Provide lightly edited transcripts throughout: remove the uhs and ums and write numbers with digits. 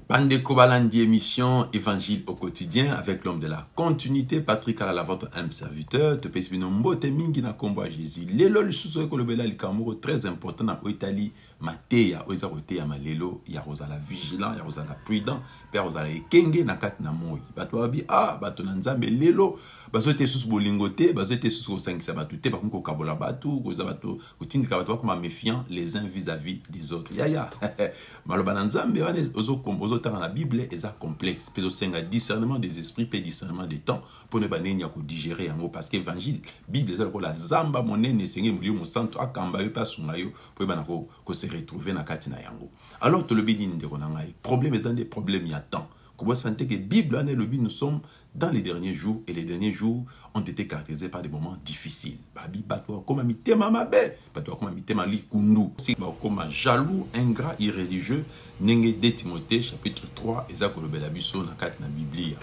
Bandeko Balandi, émission Évangile au quotidien avec l'homme de la continuité, Patrick Alala, votre humble serviteur. Te pèse bino mbote mingi na kombo à Jésus. Lelo lisusu eko lobela likamuro très important na Italie. Mateya oza roteya malelo ya rozala vigilant, ya rozala prudent, pe rozala ekenge na kat na moi. Bato babi bato na nzambe lelo bazo te sus bolingote, bazo te sus ko sangisa bato te bakunko kabola bato, koza bato kutindika bato comme méfiant les uns vis-à-vis des autres. Ya maloba na nzambe wana ozo dans la Bible est complexe. Puis aussi un discernement des esprits, puis discernement des temps pour ne pas digérer en mot parce que l'évangile, Bible est la zamba monene seigneur mulio mo santo akamba yo pas sungayo pour ba ko se retrouver na katina yango. Alors to le bidin de konangai. Problème est des problèmes il y a temps. Comment sentir que Bible en est le but, nous sommes dans les derniers jours et les derniers jours ont été caractérisés par des moments difficiles. Babi batwa comme mitema mabe, batwa comme mitema li kundu, si comme jaloux, ingrat, irréligieux, nenge de Timothée chapitre 3 ezako le belabiso na kat na Biblia.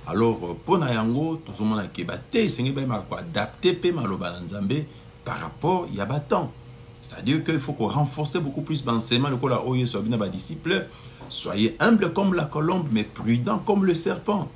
Alors pour na yango tout le monde a kebate, senge ba ma ko adapter pe maloba nzambe par rapport il y a battant. C'est-à-dire qu'il faut qu'on renforce beaucoup plus l'enseignement, le kola oye sur bina ba disciple. Soyez humble comme la colombe, mais prudent comme le serpent.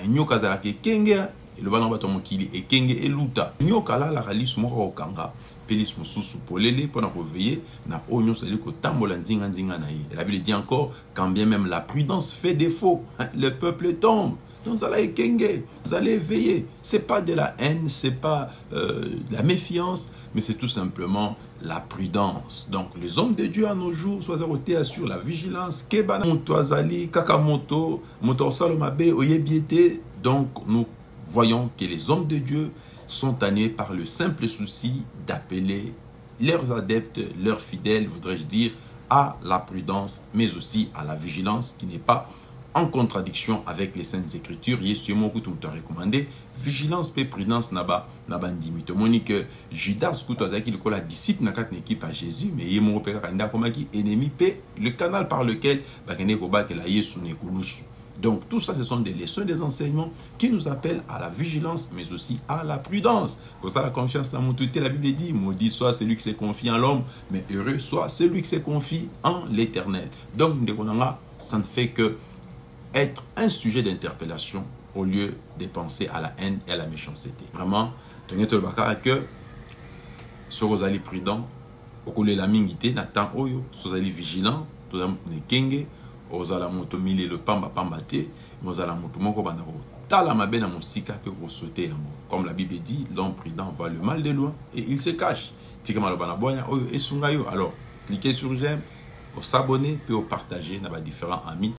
Nyoka zalaki kenge, et le ballon baton mokili et kenge et luta. Nyoka la la ralis moko okanga, pelis mususu polele pour nous réveiller na onyo sali ko tambola nzinga nzinga na ye. La Bible dit encore quand bien même la prudence fait défaut, le peuple tombe. Donc vous allez kenge, vous allez veiller. C'est pas de la haine, c'est pas de la méfiance, mais c'est tout simplement la prudence. Donc les hommes de Dieu à nos jours soient sur la vigilance. Kebana Motoazali, Kakamoto, Motor Salomabe, Oyebiete. Donc nous voyons que les hommes de Dieu sont tannés par le simple souci d'appeler leurs adeptes, leurs fidèles, voudrais-je dire, à la prudence, mais aussi à la vigilance qui n'est pas en contradiction avec les Saintes Écritures. Yesu mo kutu mto recommandé vigilance pe prudence naba ndimi to monique Judas kutu azaki le la disciple na kat équipe à Jésus mais yemo pe kanda komaki ennemi pe le canal par lequel bakene ko ba ke la Yesu ne kulusu. Donc tout ça ce sont des leçons, des enseignements qui nous appellent à la vigilance mais aussi à la prudence. Comme ça la confiance en mon la Bible dit maudit soit celui qui se confie en l'homme mais heureux soit celui qui se confie en l'Éternel. Donc ndekonanga ça ne fait que être un sujet d'interpellation au lieu de penser à la haine et à la méchanceté. Vraiment, tenez le bakara que soyez prudent, okole la mingité, n'attend oyo, soyez vigilant, tout ne kenge, ozala moto mille le pamba pambate, ozala moto moko bandaro. Tala mabe na mosika pe ko sauter yango. Comme la Bible dit, l'homme prudent voit le mal de loin et il se cache. Tika malobana boya oyo esungayo. Alors, cliquez sur j'aime, pour s'abonner, puis au partager dans différents amis